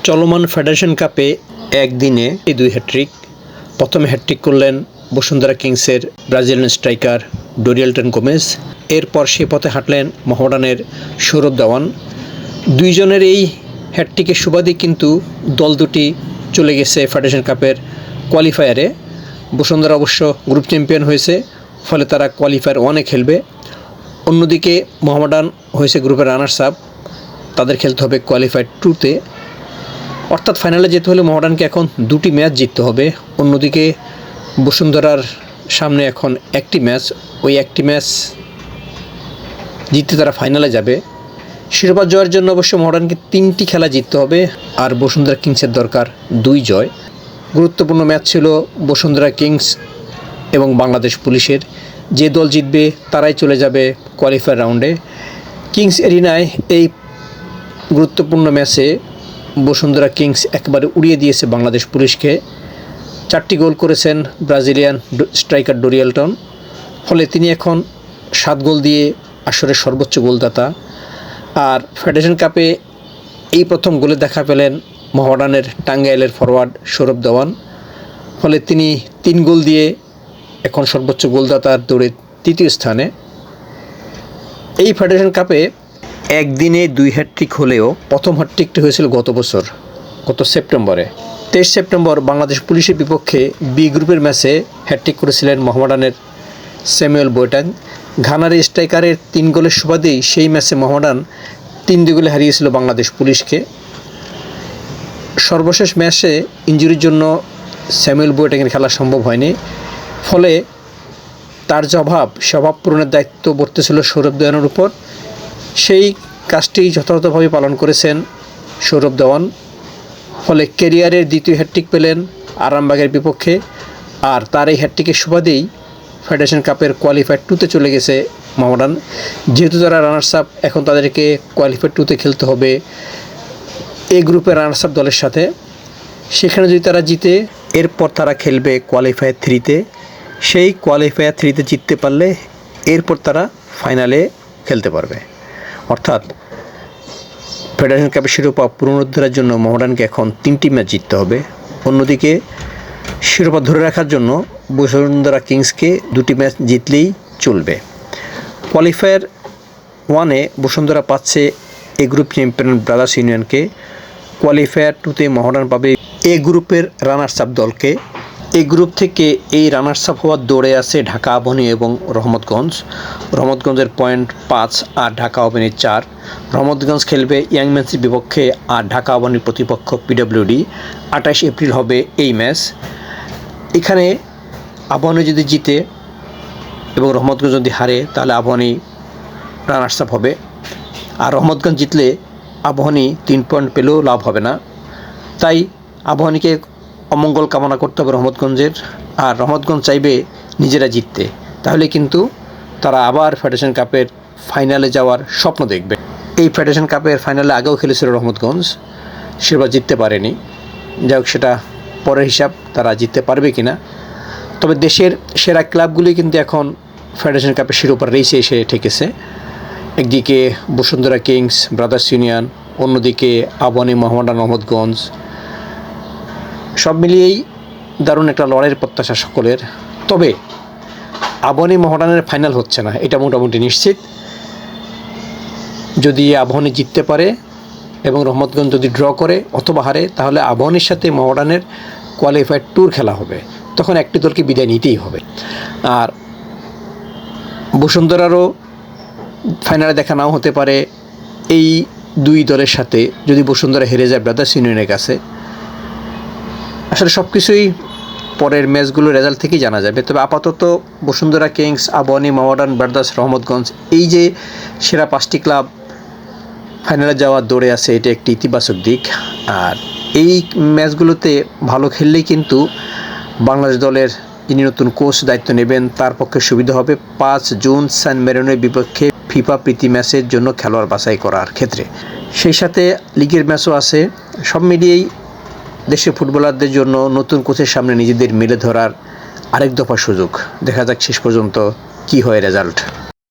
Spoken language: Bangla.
চলমান ফেডারেশন কাপে একদিনে এই 2 হ্যাট্রিক। প্রথমে হ্যাট্রিক করলেন বসুন্ধরা কিংসের ব্রাজিলিয়ান স্ট্রাইকার ডোরিয়েলটন গোমেজ। এরপর সে পথে হাঁটলেন মোহামেডানের সৌরভ ধাওয়ান। দুইজনের এই হ্যাট্রিকের সুবাদে কিন্তু দল দুটি চলে গেছে ফেডারেশন কাপের কোয়ালিফায়ারে। বসুন্ধরা অবশ্য গ্রুপ চ্যাম্পিয়ন হয়েছে, ফলে তারা কোয়ালিফায়ার 1-এ খেলবে। অন্যদিকে মোহামেডান হয়েছে গ্রুপের রানার্স আপ, তাদের খেলতে হবে কোয়ালিফায়ার 2-তে। অর্থাৎ ফাইনালে যেতে হলে মোহামেডানকে এখন 2টি ম্যাচ জিততে হবে। অন্যদিকে বসুন্ধরার সামনে এখন একটি ম্যাচ, ওই একটি ম্যাচ জিততে তারা ফাইনালে যাবে। শিরোপা জয়ের জন্য অবশ্য মোহামেডানকে 3টি খেলা জিততে হবে, আর বসুন্ধরা কিংসের দরকার 2 জয়। গুরুত্বপূর্ণ ম্যাচ ছিল বসুন্ধরা কিংস এবং বাংলাদেশ পুলিশের। যে দল জিতবে তারাই চলে যাবে কোয়ালিফায়ার রাউন্ডে। কিংস এরিনায় এই গুরুত্বপূর্ণ ম্যাচে বসুন্ধরা কিংস একবারে উড়িয়ে দিয়েছে বাংলাদেশ পুলিশকে। 4টি গোল করেছেন ব্রাজিলিয়ান স্ট্রাইকার ডোরিয়েলটন, ফলে তিনি এখন 7 গোল দিয়ে আসরের সর্বোচ্চ গোলদাতা। আর ফেডারেশন কাপে এই প্রথম গোলে দেখা পেলেন মোহামেডানের টাঙ্গাইলের ফরওয়ার্ড সৌরভ ধাওয়ান, ফলে তিনি 3 গোল দিয়ে এখন সর্বোচ্চ গোলদাতার দৌড়ে 3য় স্থানে। এই ফেডারেশন কাপে একদিনে 2 হ্যাট্রিক হলেও প্রথম হ্যাট্রিকটি হয়েছিল গত সেপ্টেম্বরে। 23 সেপ্টেম্বর বাংলাদেশ পুলিশের বিপক্ষে বি গ্রুপের ম্যাচে হ্যাট্রিক করেছিলেন মোহামেডানের স্যামুয়েল বোয়াটাং। ঘানার স্ট্রাইকারের 3 গোলের সুবাদেই সেই ম্যাচে মোহামেডান 3-2 গোলে হারিয়েছিল বাংলাদেশ পুলিশকে। সর্বশেষ ম্যাচে ইনজুরির জন্য স্যামুয়েল বোয়াটাংয়ের খেলা সম্ভব হয়নি, ফলে তার যে স্বভাব পূরণের দায়িত্ব বর্তেছিল সৌরভ ধাওয়ানের উপর। সেই কাজটি যথাযথভাবে পালন করেছেন সৌরভ ধাওয়ান, ফলে ক্যারিয়ারের 2য় হ্যাট্রিক পেলেন আরামবাগের বিপক্ষে। আর তার এই হ্যাট্রিকের সুবাদেই ফেডারেশন কাপের কোয়ালিফায়ার 2-তে চলে গেছে মোহামেডান। যেহেতু তারা রানার্স আপ, এখন তাদেরকে কোয়ালিফায়ার 2-তে খেলতে হবে এই গ্রুপের রানার্স আপ দলের সাথে। সেখানে যদি তারা জিতে, এরপর তারা খেলবে কোয়ালিফায়ার 3-তে। সেই কোয়ালিফায়ার 3-তে জিততে পারলে এরপর তারা ফাইনালে খেলতে পারবে। অর্থাৎ ফেডারেশন কাপের শিরোপা পুনরুদ্ধারের জন্য মোহামেডানকে এখন 3টি ম্যাচ জিততে হবে। অন্যদিকে শিরোপা ধরে রাখার জন্য বসুন্ধরা কিংসকে 2টি ম্যাচ জিতলেই চলবে। কোয়ালিফায়ার 1-এ বসুন্ধরা পাচ্ছে এ গ্রুপ চ্যাম্পিয়ন ব্রাদার্স ইউনিয়নকে। কোয়ালিফায়ার 2-তে মোহামেডান পাবে এ গ্রুপের রানার্স আপ দলকে। এই গ্রুপ থেকে এই রানার্স আপ হওয়ার দৌড়ে আছে ঢাকা আবাহনী এবং রহমতগঞ্জের পয়েন্ট 5 আর ঢাকা আবাহনীর 4। রহমতগঞ্জ খেলবে ইয়াংম্যানসির বিপক্ষে, আর ঢাকা আবাহনীর প্রতিপক্ষ পিডব্লিউডি। 28 এপ্রিল হবে এই ম্যাচ। এখানে আবাহনী যদি জিতে এবং রহমতগঞ্জ যদি হারে, তাহলে আবাহনী রানার্স আপ হবে। আর রহমতগঞ্জ জিতলে আবাহনী 3 পয়েন্ট পেলেও লাভ হবে না। তাই আবাহনীকে অমঙ্গল কামনা করতে হবে রহমতগঞ্জের, আর রহমতগঞ্জ চাইবে নিজেরা জিততে। তাহলে কিন্তু তারা আবার ফেডারেশন কাপের ফাইনালে যাওয়ার স্বপ্ন দেখবে। এই ফেডারেশন কাপের ফাইনালে আগেও খেলেছিল রহমতগঞ্জ, সেবা জিততে পারেনি। যাই হোক, সেটা পরের হিসাব, তারা জিততে পারবে কিনা। তবে দেশের সেরা ক্লাবগুলি কিন্তু এখন ফেডারেশন কাপের শিরোপার রেসে এসে ঠেকেছে। একদিকে বসুন্ধরা কিংস, ব্রাদার্স ইউনিয়ন, অন্যদিকে আবাহনী, মোহামেডান, রহমতগঞ্জ। সব মিলিয়েই দারুণ একটা লড়াইয়ের প্রত্যাশা সকলের। তবে আবাহনী মোহামেডানের ফাইনাল হচ্ছে না, এটা মোটামুটি নিশ্চিত। যদি আবাহনী জিততে পারে এবং রহমতগঞ্জ যদি ড্র করে অথবা হারে, তাহলে আবাহনীর সাথে মোহামেডানের কোয়ালিফায়ার 2 খেলা হবে। তখন একটি দলকে বিদায় নিতেই হবে। আর বসুন্ধরারও ফাইনালে দেখা নাও হতে পারে এই 2 দলের সাথে, যদি বসুন্ধরা হেরে যায় ব্রাদার্স ইউনিয়নের কাছে। আসলে সব কিছুই পরের ম্যাচগুলোর রেজাল্ট থেকেই জানা যাবে। তবে আপাতত বসুন্ধরা কিংস, আবাহনী, মোহামেডান, ব্রাদার্স, রহমতগঞ্জ, এই যে সেরা 5টি ক্লাব ফাইনালে যাওয়ার দৌড়ে আছে, এটা একটি ইতিবাচক দিক। আর এই ম্যাচগুলোতে ভালো খেললেই কিন্তু বাংলাদেশ দলের যিনি নতুন কোচ দায়িত্ব নেবেন, তার পক্ষে সুবিধা হবে 5 জুন সান মেরিনোর বিপক্ষে ফিফা প্রীতি ম্যাচের জন্য খেলোয়াড় বাছাই করার ক্ষেত্রে। সেই সাথে লিগের ম্যাচও আছে। সব মিলিয়েই দেশের ফুটবলারদের জন্য নতুন কোচের সামনে নিজেদের মেলে ধরার আরেক দফা সুযোগ। দেখা যাক শেষ পর্যন্ত কী হয় রেজাল্ট।